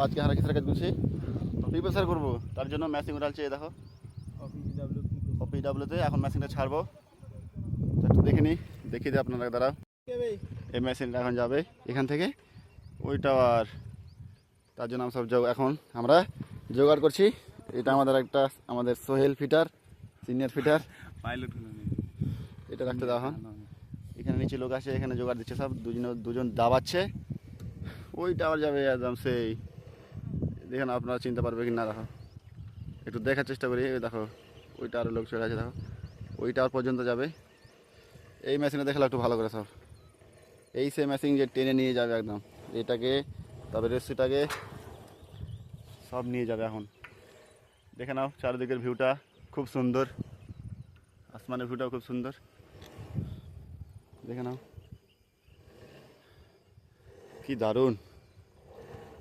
আজকে হারা কিসের কাজ করছি, তো প্রিপেসার করবো, তার জন্য মেশিন উঠালছে। এই দেখো OPW-তে এখন মেশিনটা ছাড়বো, তো একটু দেখে নিই, দেখিয়ে দিই আপনারা দ্বারা। এই মেশিনটা এখন যাবে এখান থেকে ওই টাওয়ার, তার জন্য এখন আমরা জোগাড় করছি। এটা আমাদের Sohel fitter, senior fitter pilot, এটা রাখতে দেওয়া হয়। এখানে নিচে লোক আছে, এখানে জোগাড় দিচ্ছে সব, দুজন দাবাচ্ছে। ওই টাওয়ার যাবে একদম সেই, দেখেন আপনারা চিনতে পারবে কি না, দেখো একটু দেখার চেষ্টা করি। ওই দেখো ওই টাওয়ারের লোক চলে আছে, দেখো ওই টাওয়ার পর্যন্ত যাবে। এই মেশিনে দেখলে একটু ভালো করে সব, এই সে মেশিন যে টেনে নিয়ে যাবে একদম এটাকে, তবে রেসিটাকে সব নিয়ে যাবে। এখন দেখে নাও চারিদিকের ভিউটা খুব সুন্দর, আসমানের ভিউটাও খুব সুন্দর, দেখে নাও কি দারুণ।